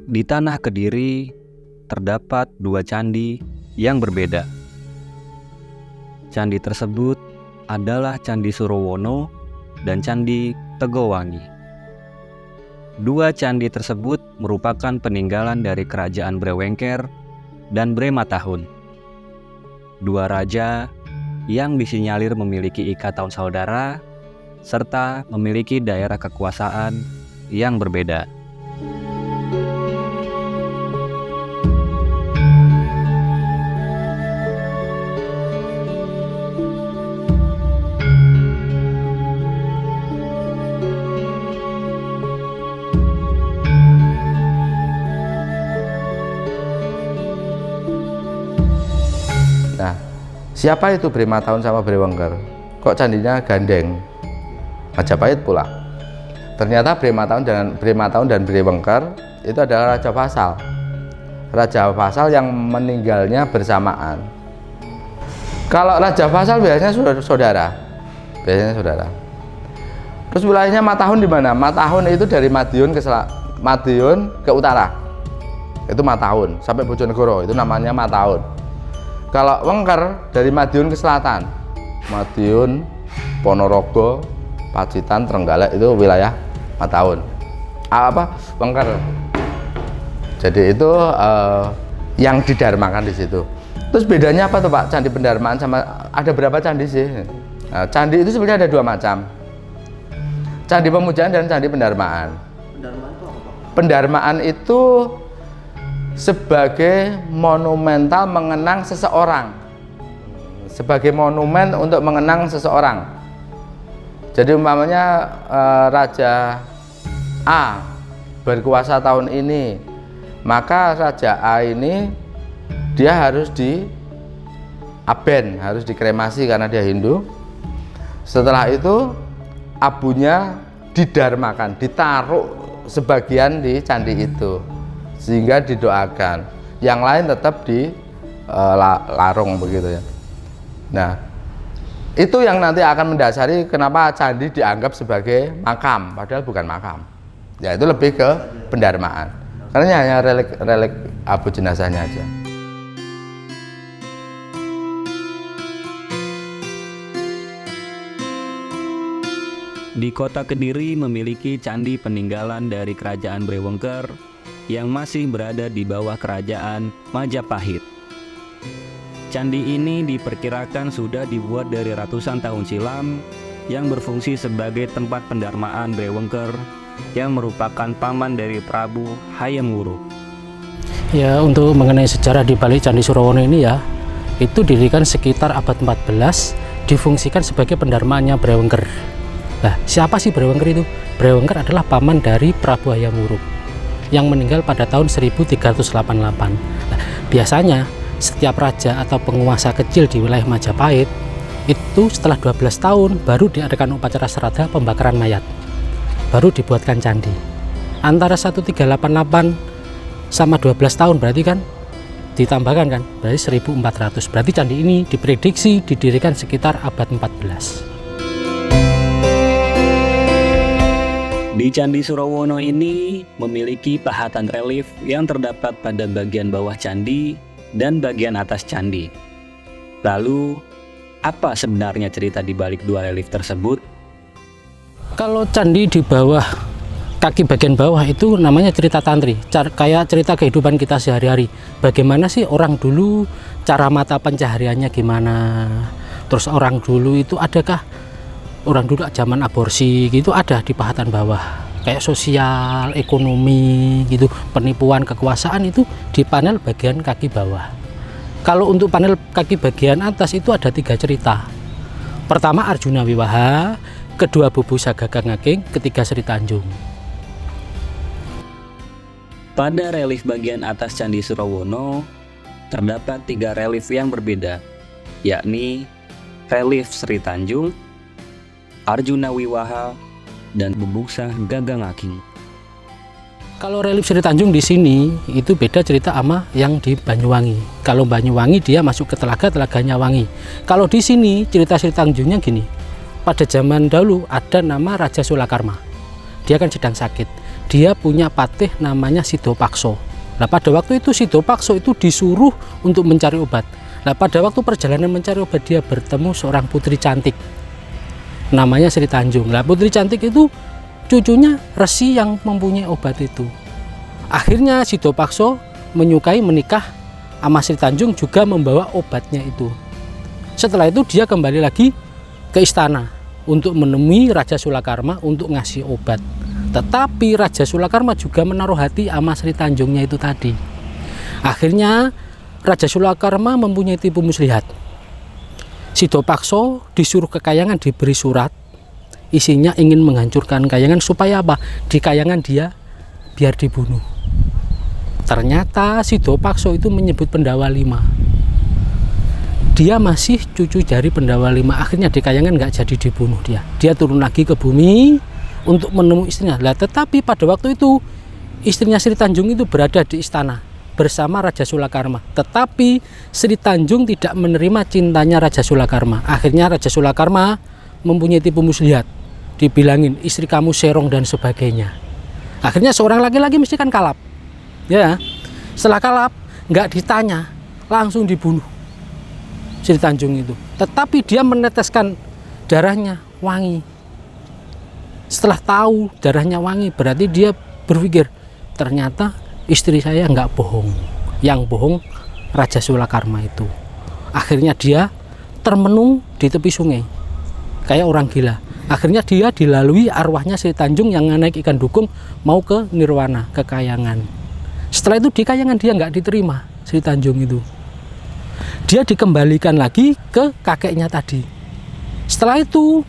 Di tanah Kediri terdapat dua candi yang berbeda. Candi tersebut adalah Candi Surowono dan Candi Tegowangi. Dua candi tersebut merupakan peninggalan dari Kerajaan Brewengker dan Brematahun. Dua raja yang disinyalir memiliki ikatan saudara serta memiliki daerah kekuasaan yang berbeda. Nah, siapa itu Brematahun sama Brewengker? Kok candinya gandeng? Majapahit pula. Ternyata Brematahun dan Brewengker itu adalah raja vassal. Raja vassal yang meninggalnya bersamaan. Kalau raja vassal biasanya saudara. Biasanya saudara. Terus wilayahnya Matahun di mana? Matahun itu dari Madiun ke utara. Itu Matahun sampai Bojonegoro, itu namanya Matahun. Kalau Wengker dari Madiun ke selatan, Madiun, Ponorogo, Pacitan, Trenggalek itu wilayah Matahun. Wengker. Jadi itu yang didarmakan di situ. Terus bedanya apa tuh Pak? Candi pendarmaan sama ada berapa candi sih? Nah, candi itu sebenarnya ada dua macam. Candi pemujaan dan candi pendarmaan. Pendarmaan itu apa Pak? Pendarmaan itu sebagai monumental mengenang seseorang, sebagai monumen untuk mengenang seseorang. Jadi umpamanya Raja A berkuasa tahun ini, maka Raja A ini dia harus diaben, harus dikremasi karena dia Hindu. Setelah itu abunya didarmakan, ditaruh sebagian di candi itu sehingga didoakan, yang lain tetap di larung begitu ya. Nah, itu yang nanti akan mendasari kenapa candi dianggap sebagai makam, padahal bukan makam. Ya itu lebih ke pendarmaan, karena hanya relik abu jenazahnya aja. Di kota Kediri memiliki candi peninggalan dari Kerajaan Brewengker yang masih berada di bawah Kerajaan Majapahit. Candi ini diperkirakan sudah dibuat dari ratusan tahun silam yang berfungsi sebagai tempat pendarmaan Brewengker yang merupakan paman dari Prabu Hayam Wuruk. Ya, untuk mengenai sejarah di balik Candi Surowono ini ya, itu didirikan sekitar abad 14, difungsikan sebagai pendarmaannya Brewengker. Nah, siapa sih Brewengker itu? Brewengker adalah paman dari Prabu Hayam Wuruk yang meninggal pada tahun 1388. Nah, biasanya setiap raja atau penguasa kecil di wilayah Majapahit itu setelah 12 tahun baru diadakan upacara sraddha pembakaran mayat, baru dibuatkan candi. Antara 1388 sama 12 tahun berarti kan ditambahkan kan, berarti 1400. Berarti candi ini diprediksi didirikan sekitar abad 14. Di Candi Surowono ini memiliki pahatan relief yang terdapat pada bagian bawah candi dan bagian atas candi. Lalu, apa sebenarnya cerita di balik dua relief tersebut? Kalau candi di bawah, kaki bagian bawah itu namanya cerita tantri, kayak cerita kehidupan kita sehari-hari. Bagaimana sih orang dulu, cara mata pencahariannya gimana, terus orang dulu itu adakah orang dulu zaman aborsi gitu, ada di pahatan bawah, kayak sosial, ekonomi gitu, penipuan, kekuasaan itu di panel bagian kaki bawah. Kalau untuk panel kaki bagian atas itu ada 3 cerita. Pertama Arjuna Wiwaha, kedua Bubu Sagaka Ngaking, ketiga Sri Tanjung. Pada relief bagian atas Candi Surowono terdapat 3 relief yang berbeda, yakni relief Sri Tanjung, Arjuna Wiwaha, dan Bubuksa Gagang Ngaking. Kalau relief Sri Tanjung di sini itu beda cerita sama yang di Banyuwangi. Kalau Banyuwangi dia masuk ke telaganya Wangi. Kalau di sini cerita Sri Tanjungnya gini. Pada zaman dahulu ada nama Raja Sulakarma. Dia kan sedang sakit. dia punya patih namanya Sidopakso. Nah pada waktu itu Sidopakso itu disuruh untuk mencari obat. Nah pada waktu perjalanan mencari obat dia bertemu seorang putri cantik namanya Sri Tanjung. Nah putri cantik itu cucunya Resi yang mempunyai obat itu. Akhirnya Sidopakso menyukai menikah sama Sri Tanjung, juga membawa obatnya itu. Setelah itu dia kembali lagi ke istana untuk menemui Raja Sulakarma untuk ngasih obat. Tetapi Raja Sulakarma juga menaruh hati sama Sri Tanjungnya itu tadi. Akhirnya Raja Sulakarma mempunyai tipu muslihat. Sidopakso disuruh ke Kayangan, diberi surat isinya ingin menghancurkan Kayangan supaya apa? Di Kayangan dia biar dibunuh. Ternyata Sidopakso itu menyebut Pendawa Lima. Dia masih cucu dari Pendawa Lima. Akhirnya di Kayangan nggak jadi dibunuh dia. Dia turun lagi ke bumi untuk menemui istrinya. Lah tetapi pada waktu itu istrinya Sri Tanjung itu berada di istana bersama Raja Sulakarma. Tetapi Sri Tanjung tidak menerima cintanya Raja Sulakarma. Akhirnya Raja Sulakarma mempunyai tipu muslihat. Dibilangin istri kamu serong dan sebagainya. Akhirnya seorang laki-laki mesti kan kalap. Ya, setelah kalap nggak ditanya langsung dibunuh Sri Tanjung itu. Tetapi dia meneteskan darahnya wangi. Setelah tahu darahnya wangi, berarti dia berpikir ternyata istri saya nggak bohong, yang bohong Raja Sulakarma itu. Akhirnya dia termenung di tepi sungai kayak orang gila. Akhirnya dia dilalui arwahnya Sri Tanjung yang naik ikan dukung mau ke Nirwana, ke Kayangan. Setelah itu di Kayangan dia nggak diterima Sri Tanjung itu. Dia dikembalikan lagi ke kakeknya tadi. Setelah itu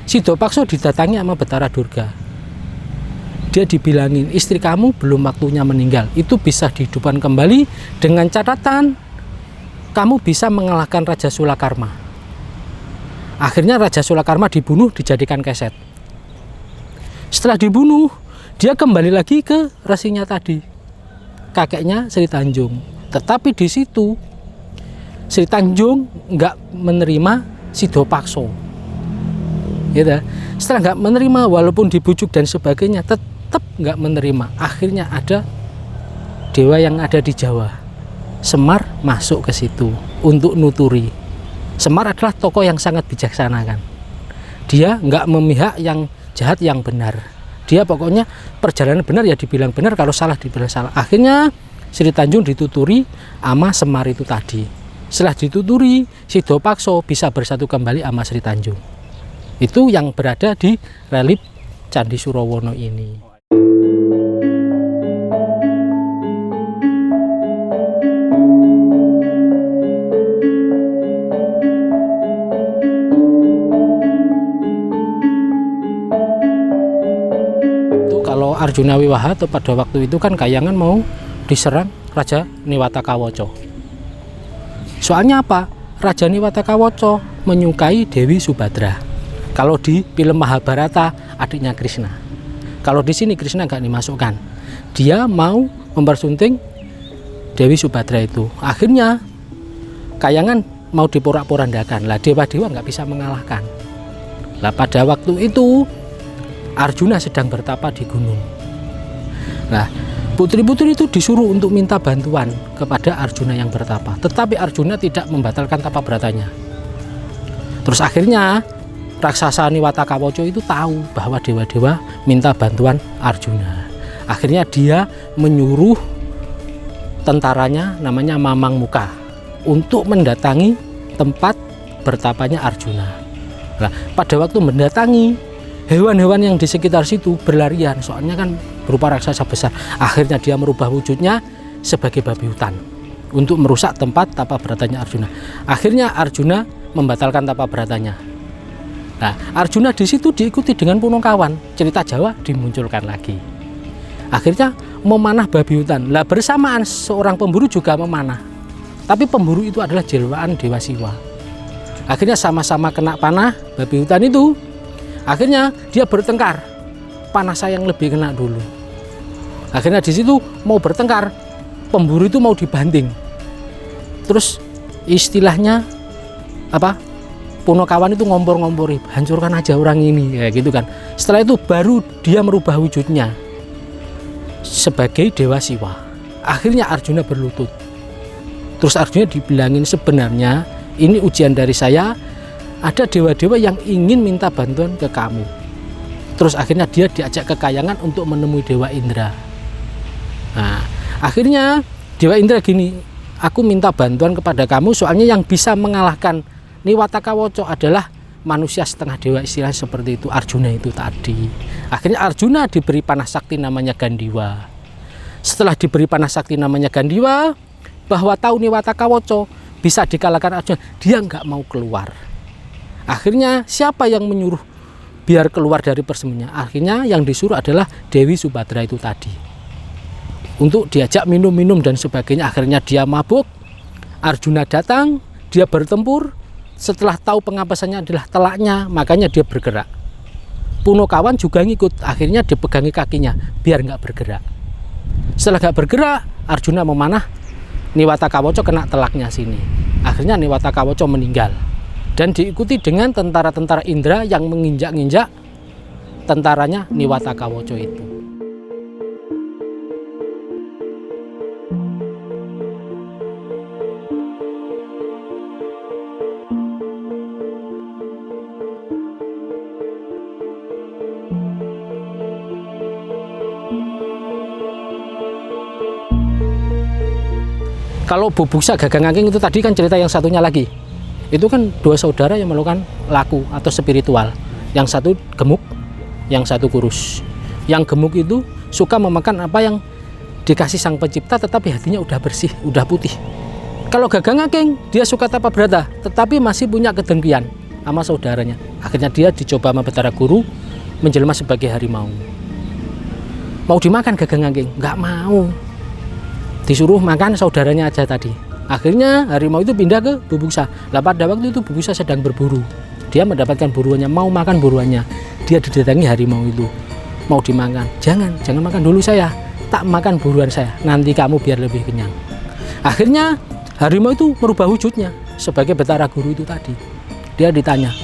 Sidopakso didatangi sama Betara Durga. Dia dibilangin istri kamu belum waktunya meninggal, itu bisa dihidupkan kembali dengan catatan kamu bisa mengalahkan Raja Sulakarma. Akhirnya Raja Sulakarma dibunuh, dijadikan keset. Setelah dibunuh dia kembali lagi ke resinya tadi, kakeknya Sri Tanjung. Tetapi di situ Sri Tanjung nggak menerima Sidopakso. Gitu. Setelah nggak menerima, walaupun dibujuk dan sebagainya, tetap nggak menerima. Akhirnya ada dewa yang ada di Jawa, Semar, masuk ke situ untuk nuturi. Semar adalah tokoh yang sangat bijaksana kan. Dia nggak memihak yang jahat yang benar. Dia pokoknya perjalanan benar ya dibilang benar, kalau salah dibilang salah. Akhirnya Sri Tanjung dituturi sama Semar itu tadi. Setelah dituturi, Sidopakso bisa bersatu kembali sama Sri Tanjung. Itu yang berada di relief Candi Surawono ini. Itu kalau Arjuna Wiwaha atau pada waktu itu kan Kayangan mau diserang Raja Niwatakawaca. Soalnya apa? Raja Niwatakawaca menyukai Dewi Subadra. Kalau di film Mahabharata adiknya Krishna. Kalau di sini Krishna nggak dimasukkan. Dia mau mempersunting Dewi Subadra itu. Akhirnya Kayangan mau diporak-porandakan. Lah dewa-dewa nggak bisa mengalahkan. Lah pada waktu itu Arjuna sedang bertapa di gunung. Nah putri-putri itu disuruh untuk minta bantuan kepada Arjuna yang bertapa. Tetapi Arjuna tidak membatalkan tapa beratanya. Terus akhirnya raksasa Niwatakawaca itu tahu bahwa dewa-dewa minta bantuan Arjuna. Akhirnya dia menyuruh tentaranya namanya Mamang Muka untuk mendatangi tempat bertapanya Arjuna. Nah, pada waktu mendatangi, hewan-hewan yang di sekitar situ berlarian, soalnya kan berupa raksasa besar. Akhirnya dia merubah wujudnya sebagai babi hutan untuk merusak tempat tapa beratanya Arjuna. Akhirnya Arjuna membatalkan tapa beratanya. Nah, Arjuna di situ diikuti dengan Punakawan, cerita Jawa dimunculkan lagi. Akhirnya memanah babi hutan. Lah bersamaan seorang pemburu juga memanah. Tapi pemburu itu adalah jelwaan Dewa Siwa. Akhirnya sama-sama kena panah babi hutan itu. Akhirnya dia bertengkar. Panah saya yang lebih kena dulu. Akhirnya di situ mau bertengkar, pemburu itu mau dibanting. Terus istilahnya apa? Punakawan itu ngompor-ngompori, hancurkan aja orang ini, ya gitu kan. Setelah itu baru dia merubah wujudnya. sebagai Dewa Siwa. Akhirnya Arjuna berlutut. Terus Arjuna dibilangin, sebenarnya ini ujian dari saya, ada dewa-dewa yang ingin minta bantuan ke kamu. Terus akhirnya dia diajak ke Kayangan untuk menemui Dewa Indra. Nah, akhirnya Dewa Indra gini, aku minta bantuan kepada kamu, soalnya yang bisa mengalahkan Niwataka Waca adalah manusia setengah dewa, istilah seperti itu, Arjuna itu tadi. Akhirnya Arjuna diberi panah sakti namanya Gandiwa. Setelah diberi panah sakti namanya Gandiwa, bahwa tahu Niwataka Waca bisa dikalahkan Arjuna, dia nggak mau keluar. Akhirnya siapa yang menyuruh biar keluar dari persembunyian? Akhirnya yang disuruh adalah Dewi Subadra itu tadi, untuk diajak minum-minum dan sebagainya. Akhirnya dia mabuk, Arjuna datang, dia bertempur. Setelah tahu pengapasannya adalah telaknya, makanya dia bergerak. Punokawan juga ngikut, akhirnya dipegangi kakinya biar nggak bergerak. Setelah nggak bergerak, Arjuna memanah, Niwataka Waca kena telaknya sini. Akhirnya Niwataka Waca meninggal, dan diikuti dengan tentara-tentara Indra yang menginjak-injak tentaranya Niwataka Waca itu. Kalau Bubuksa Gagang Angking itu tadi kan cerita yang satunya lagi. Itu kan dua saudara yang melakukan laku atau spiritual. Yang satu gemuk, yang satu kurus. Yang gemuk itu suka memakan apa yang dikasih Sang Pencipta, tetapi hatinya udah bersih, udah putih. Kalau Gagang Angking, dia suka tapa berata, tetapi masih punya kedengkian sama saudaranya. Akhirnya dia dicoba sama Betara Guru menjelma sebagai harimau. Mau dimakan Gagang Angking? Nggak mau. Disuruh makan saudaranya aja tadi. Akhirnya harimau itu pindah ke Bubuksa. Lah pada waktu itu Bubuksa sedang berburu. Dia mendapatkan buruannya, mau makan buruannya. Dia didatangi harimau itu. Mau dimakan. Jangan makan dulu saya. Tak makan buruan saya. Nanti kamu biar lebih kenyang. Akhirnya harimau itu merubah wujudnya sebagai Betara Guru itu tadi. Dia ditanya,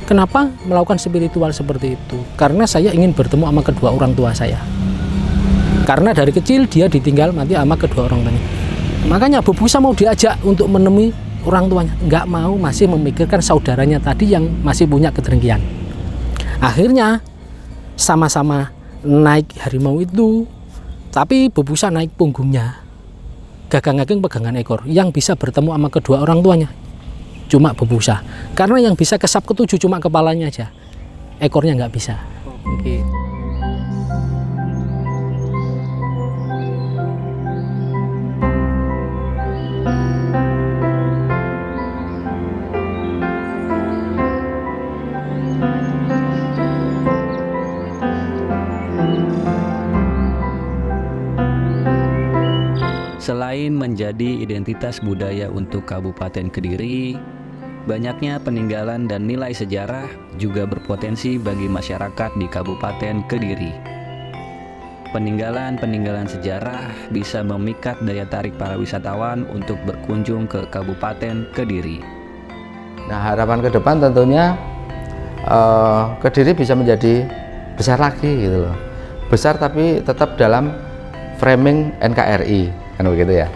kenapa melakukan spiritual seperti itu? Karena saya ingin bertemu sama kedua orang tua saya. Karena dari kecil dia ditinggal mati sama kedua orang tuanya. Makanya Bubuksa mau diajak untuk menemui orang tuanya, nggak mau, masih memikirkan saudaranya tadi yang masih punya kedengkian. Akhirnya sama-sama naik harimau itu, tapi Bubuksa naik punggungnya, Gagang Angking pegangan ekor. Yang bisa bertemu sama kedua orang tuanya cuma Bubuksa, karena yang bisa kesap ketujuh cuma kepalanya aja, ekornya nggak bisa. Oke. Selain menjadi identitas budaya untuk Kabupaten Kediri, banyaknya peninggalan dan nilai sejarah juga berpotensi bagi masyarakat di Kabupaten Kediri. Peninggalan-peninggalan sejarah bisa memikat daya tarik para wisatawan untuk berkunjung ke Kabupaten Kediri. Nah, harapan ke depan tentunya Kediri bisa menjadi besar lagi gitu loh. Besar tapi tetap dalam framing NKRI. Kan begitu ya.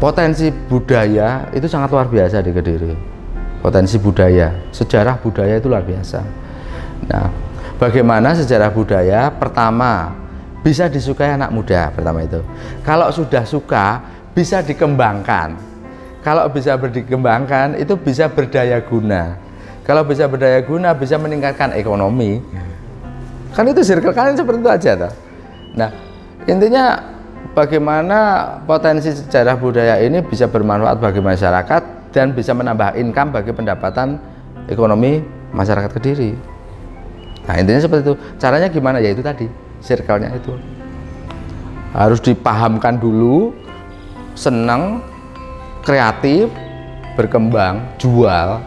Potensi budaya itu sangat luar biasa di Kediri. Potensi budaya, sejarah budaya itu luar biasa. Nah, bagaimana sejarah budaya? Pertama, bisa disukai anak muda, pertama itu. Kalau sudah suka, bisa dikembangkan. Kalau bisa dikembangkan, itu bisa berdaya guna. Kalau bisa berdaya guna, bisa meningkatkan ekonomi. Kan itu circle kalian seperti itu aja toh. Nah, intinya bagaimana potensi sejarah budaya ini bisa bermanfaat bagi masyarakat dan bisa menambah income bagi pendapatan ekonomi masyarakat Kediri. Nah, intinya seperti itu. Caranya gimana? Ya itu tadi, circle-nya itu harus dipahamkan dulu, senang, kreatif, berkembang, jual.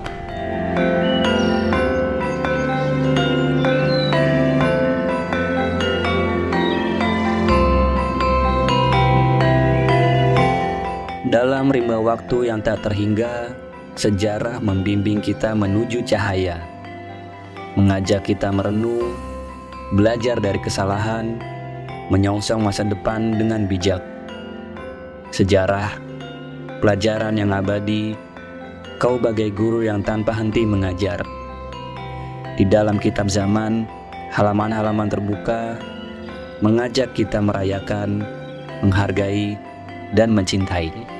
Dalam rimba waktu yang tak terhingga, sejarah membimbing kita menuju cahaya, mengajak kita merenung, belajar dari kesalahan, menyongsong masa depan dengan bijak. Sejarah, pelajaran yang abadi, kau bagai guru yang tanpa henti mengajar. Di dalam kitab zaman, halaman-halaman terbuka, mengajak kita merayakan, menghargai, dan mencintai.